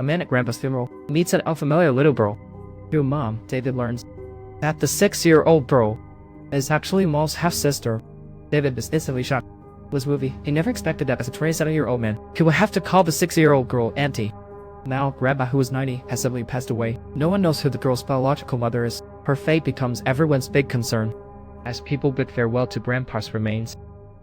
A man at Grandpa's funeral meets an unfamiliar little girl. Through Mom, David learns that the 6-year-old girl is actually Mom's half-sister. David is instantly shocked. This movie, he never expected that as a 27-year-old man, he would have to call the 6-year-old girl Auntie. Now, Grandpa, who was 90, has suddenly passed away. No one knows who the girl's biological mother is. Her fate becomes everyone's big concern as people bid farewell to Grandpa's remains.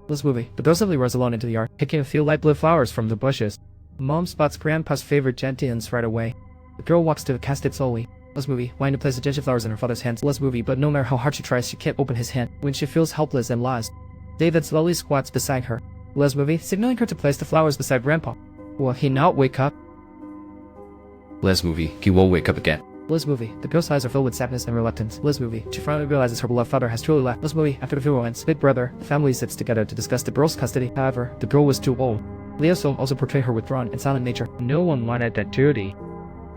This movie, the girl simply runs alone into the yard, picking a few light blue flowers from the bushes. Mom spots Grandpa's favorite gentians right away. The girl walks to the casket slowly. This movie, wanting to place the gentian flowers in her father's hands. This movie, but no matter how hard she tries, she can't open his hand when she feels helpless and lost. David slowly squats beside her. Les movie, signaling her to place the flowers beside Grandpa. Will he not wake up? Les movie, he will wake up again. Liz movie, the girl's eyes are filled with sadness and reluctance. Liz movie, she finally realizes her beloved father has truly left. Liz movie, after the funeral ends, Big Brother, the family sits together to discuss the girl's custody. However, the girl was too old. Leo's film also portrayed her withdrawn and silent nature. No one wanted that duty,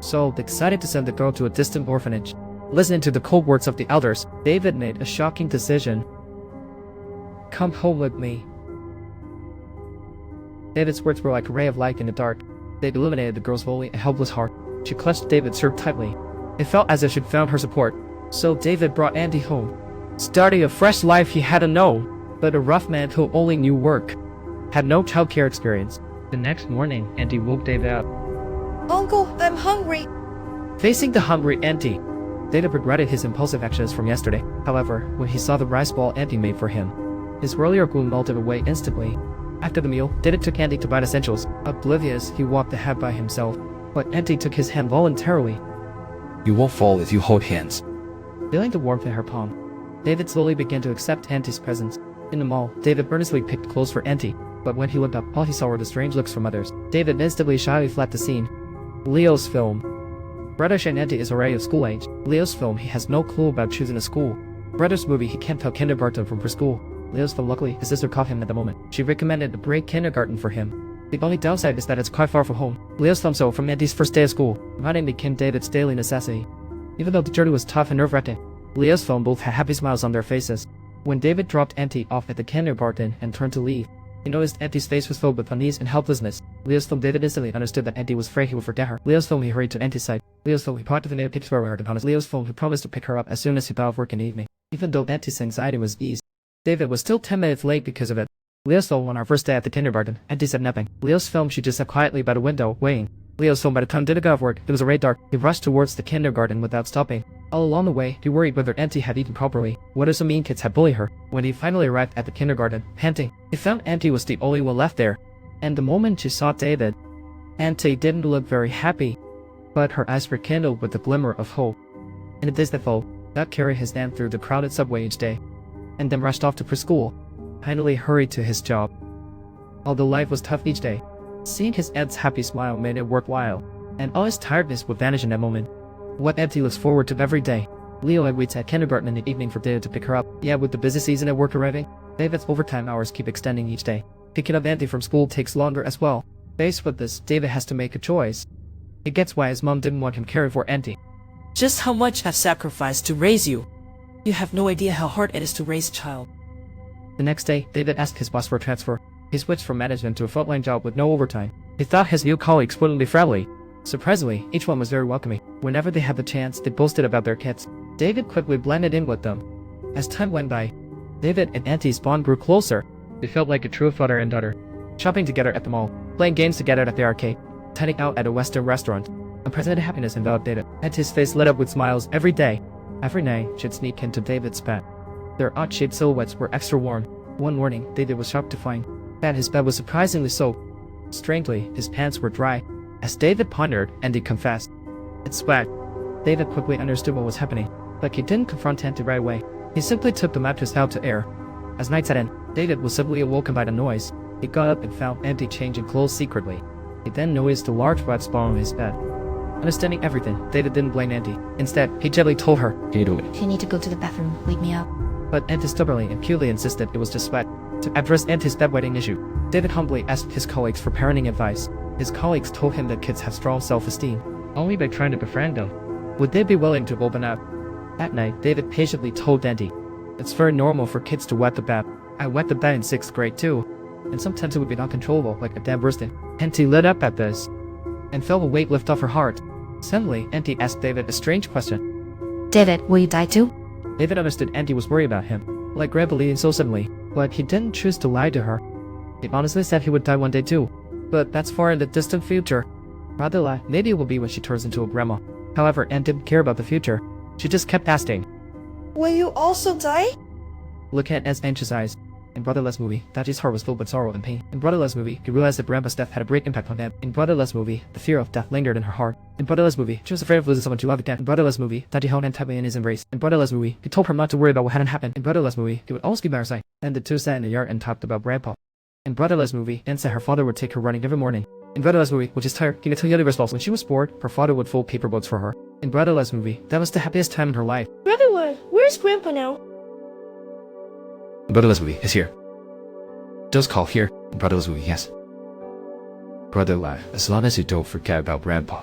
so they decided to send the girl to a distant orphanage. Listening to the cold words of the elders, David made a shocking decision. Come home with me. David's words were like a ray of light in the dark. They illuminated the girl's lonely and helpless heart. She clutched David's shirt tightly. It felt as if she'd found her support. So David brought Andy home, starting a fresh life he hadn't known. But a rough man who only knew work had no childcare experience. The next morning, Andy woke David up. Uncle, I'm hungry. Facing the hungry Andy, David regretted his impulsive actions from yesterday. However, when he saw the rice ball Andy made for him, his earlier gloom melted away instantly. After the meal, David took Andy to buy essentials. Oblivious, he walked ahead by himself. But Andy took his hand voluntarily. You won't fall if you hold hands. Feeling the warmth in her palm, David slowly began to accept Auntie's presence. In the mall, David earnestly picked clothes for Auntie, but when he looked up, all he saw were the strange looks from others. David instantly shyly fled the scene. Leo's film. Brother and Auntie is already of school age. Leo's film, he has no clue about choosing a school. Brother's movie, he can't tell kindergarten from preschool. Leo's film, luckily, his sister caught him at the moment. She recommended a break kindergarten for him. The only downside is that it's quite far from home. Leo's film so from Auntie's first day of school. Running became David's daily necessity. Even though the journey was tough and nerve-wracking, Leo's film both had happy smiles on their faces. When David dropped Auntie off at the kindergarten and turned to leave, he noticed Auntie's face was filled with unease and helplessness. Leo's film, David instantly understood that Auntie was afraid he would forget her. Leo's film, he hurried to Auntie's side. Leo's film, he pointed the native tips for her upon his Leo's film, he promised to pick her up as soon as he got off work in the evening. Even though Auntie's anxiety was eased, David was still 10 minutes late because of it. Leo's film on our first day at the kindergarten, Auntie said nothing. Leo's film, she just sat quietly by the window, waiting. Leo's film, by the time David got off work, it was already dark. He rushed towards the kindergarten without stopping. All along the way, he worried whether Auntie had eaten properly, whether some mean kids had bullied her. When he finally arrived at the kindergarten, panting, he found Auntie was the only one left there. And the moment she saw David, Auntie didn't look very happy, but her eyes were kindled with a glimmer of hope. In the days that followed, Dad carried his aunt through the crowded subway each day, and then rushed off to preschool, finally hurried to his job. Although life was tough each day, seeing his aunt's happy smile made it worthwhile, and all his tiredness would vanish in that moment. What Auntie looks forward to every day. Leo had waits at kindergarten in the evening for David to pick her up. Yeah, with the busy season at work arriving, David's overtime hours keep extending each day. Picking up Auntie from school takes longer as well. Faced with this, David has to make a choice. He gets why his mom didn't want him caring for Auntie. Just how much I've sacrificed to raise you. You have no idea how hard it is to raise a child. The next day, David asked his boss for a transfer. He switched from management to a frontline job with no overtime. He thought his new colleagues wouldn't be friendly. Surprisingly, each one was very welcoming. Whenever they had the chance, they boasted about their kids. David quickly blended in with them. As time went by, David and Auntie's bond grew closer. They felt like a true father and daughter. Shopping together at the mall, playing games together at the arcade, dining out at a Western restaurant. Unprecedented happiness enveloped David. Auntie's face lit up with smiles every day. Every night, she'd sneak into David's bed. Their odd-shaped silhouettes were extra warm. One morning, David was shocked to find that his bed was surprisingly soaked. Strangely, his pants were dry. As David pondered, Andy confessed, "It's wet." David quickly understood what was happening, but he didn't confront Auntie right away. He simply took the mattress out to air. As night set in, David was suddenly awoken by the noise. He got up and found Auntie changing clothes secretly. He then noticed a large wet spot on his bed. Understanding everything, David didn't blame Auntie. Instead, he gently told her, If you need to go to the bathroom, wake me up. But Auntie stubbornly and cutely insisted it was just sweat. To address Auntie's bedwetting issue, David humbly asked his colleagues for parenting advice. His colleagues told him that kids have strong self-esteem only by trying to befriend them. Would they be willing to open up? That night, David patiently told Auntie, "It's very normal for kids to wet the bed. I wet the bed in 6th grade too, and sometimes it would be uncontrollable, like a dam bursting." Auntie lit up at this. and felt a weight lift off her heart. Suddenly, Auntie asked David a strange question. David, will you die too? David understood Auntie was worried about him, like Grandpa leaving so suddenly, but he didn't choose to lie to her. He honestly said he would die one day too, but that's far in the distant future. Rather like, maybe it will be when she turns into a grandma. However, Anne didn't care about the future. She just kept asking. Will you also die? Look at Anne's anxious eyes. In Brother Les movie, Daji's heart was filled with sorrow and pain. In Brother Les movie, he realized that Grandpa's death had a great impact on him. In Brother Les movie, the fear of death lingered in her heart. In Brother Les movie, she was afraid of losing someone she loved again. In Brother Les movie, Daji held Anne tightly in his embrace. In Brother Les movie, he told her not to worry about what hadn't happened. In Brother Les movie, he would always be by her side. And the two sat in the yard and talked about Grandpa. In Brother Les movie, Anne said her father would take her running every morning. In Brother Les movie, which is tired, he could tell the universe balls. When she was bored, her father would fold paper boats for her. In Brother Les movie, that was the happiest time in her life. Brother Love, where's Grandpa now? Brother Les movie is here. Just call here. Brother Les movie, yes. Brother La, as long as you don't forget about Grandpa.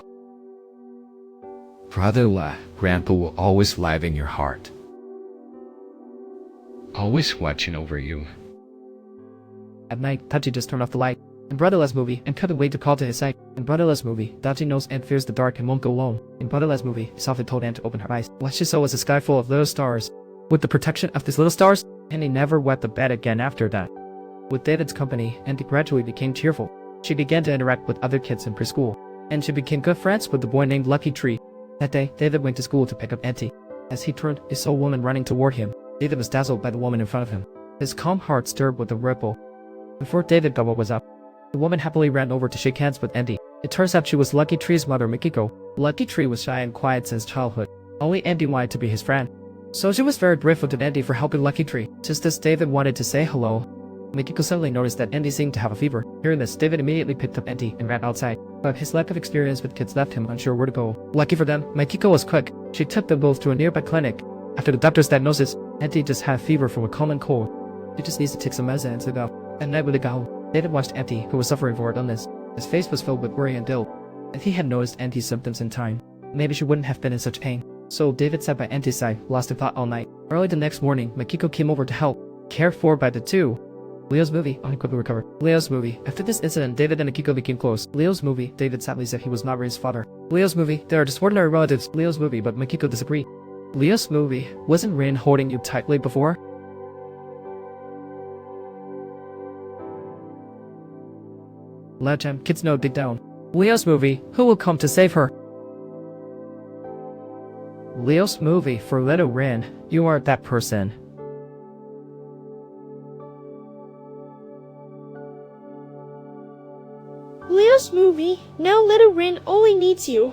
Brother La, Grandpa will always live in your heart. Always watching over you. At night, Daji just turned off the light. In Brother Les movie, and couldn't wait to call to his side. In Brother Les movie, Daji knows Anne fears the dark and won't go alone. In Brother Les movie, he softly told Anne to open her eyes. What she saw was a sky full of little stars. With the protection of these little stars, Annie never wet the bed again after that. With David's company, Annie gradually became cheerful. She began to interact with other kids in preschool, and she became good friends with the boy named Lucky Tree. That day, David went to school to pick up Auntie. As he turned, he saw a woman running toward him. David was dazzled by the woman in front of him. His calm heart stirred with a ripple. Before David got what was up, the woman happily ran over to shake hands with Andy. It turns out she was Lucky Tree's mother, Mikiko. Lucky Tree was shy and quiet since childhood. Only Andy wanted to be his friend. So she was very grateful to Andy for helping Lucky Tree. Just as David wanted to say hello, Mikiko suddenly noticed that Andy seemed to have a fever. Hearing this, David immediately picked up Andy and ran outside. But his lack of experience with kids left him unsure where to go. Lucky for them, Mikiko was quick. She took them both to a nearby clinic. After the doctor's diagnosis, Andy just had a fever from a common cold. He just needs to take some medicine and sleep out. At night when they got home, David watched Andy, who was suffering for an illness. His face was filled with worry and guilt. If he had noticed Andy's symptoms in time, maybe she wouldn't have been in such pain. So David sat by Andy's side, lost in thought all night. Early the next morning, Mikiko came over to help. Cared for by the two. Leo's movie, quickly recovered. Leo's movie. After this incident, David and Mikiko became close. Leo's movie, David sadly said he was not Ray's father. Leo's movie, they are just ordinary relatives. Leo's movie, but Mikiko disagreed. Leo's movie, wasn't Rain holding you tightly before? Legend, kids know deep down. Leo's movie, who will come to save her? Leo's movie, for little Rin, you are that person. Leo's movie, now little Rin only needs you.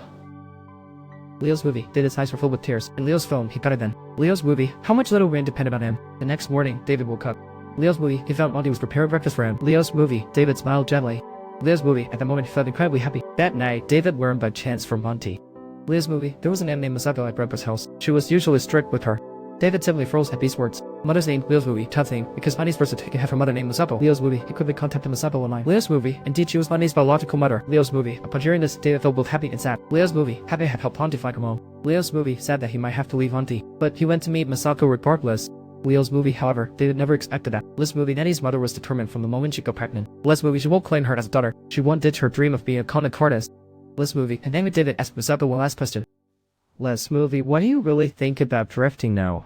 Leo's movie, David's eyes were filled with tears. In Leo's film, he got it then. Leo's movie, how much little Rin depended on him. The next morning, David woke up. Leo's movie, he found Monty was preparing breakfast for him. Leo's movie, David smiled gently. Leo's movie, at the moment he felt incredibly happy. That night, David learned by chance from Monty. Leo's movie, there was an aunt named Masako at Grandpa's house. She was usually strict with her. David simply froze at these words. Mother's name, Leo's movie, tough thing, because Monty's first to have her mother named Masako. Leo's movie, he quickly contacted Masako online. Leo's movie, indeed she was Monty's biological mother. Leo's movie, upon hearing this, David felt both happy and sad. Leo's movie, happy had helped Monty find her mom. Leo's movie, sad that he might have to leave Monty, but he went to meet Masako regardless. Leo's movie, however, David never expected that. Leo's movie, Nanny's mother was determined from the moment she got pregnant. Leo's movie, she won't claim her as a daughter. She won't ditch her dream of being a comic artist. Leo's movie, and then David asked Masako one last question. Les movie, what do you really think about drifting now?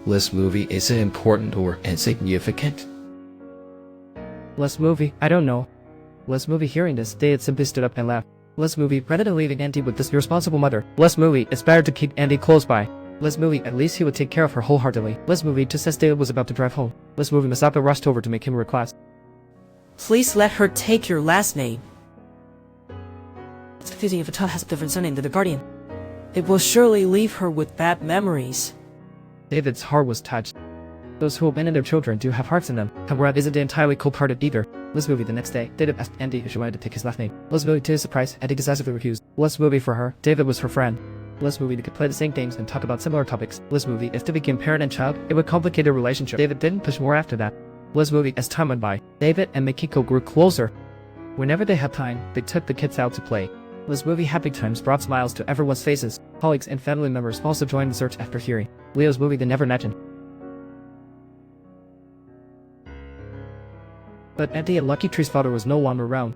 Les movie, is it important or insignificant? Les movie, I don't know. Les movie, hearing this, David simply stood up and left. Les movie, rather than leaving Andy with this irresponsible mother, Les movie, it's better to keep Andy close by. Les movie, at least he would take care of her wholeheartedly. Les movie, just as David was about to drive home. Les movie, Masako rushed over to make him a request. Please let her take your last name. It's confusing if a child has a different surname than the guardian. It will surely leave her with bad memories. David's heart was touched. Those who abandon their children do have hearts in them. Conrad isn't entirely cold-hearted either. Les movie, the next day, David asked Andy if she wanted to take his last name. Les movie, to his surprise, Andy decisively refused. Les movie, for her, David was her friend. Les movie, they could play the same games and talk about similar topics. Les movie, if they became parent and child, it would complicate their relationship. David didn't push more after that. Les movie, as time went by, David and Mikiko grew closer. Whenever they had time, they took the kids out to play. Les movie happy times brought smiles to everyone's faces. Colleagues and family members also joined the search after hearing Leo's movie they never imagined. But Andy and Lucky Tree's father was no longer around.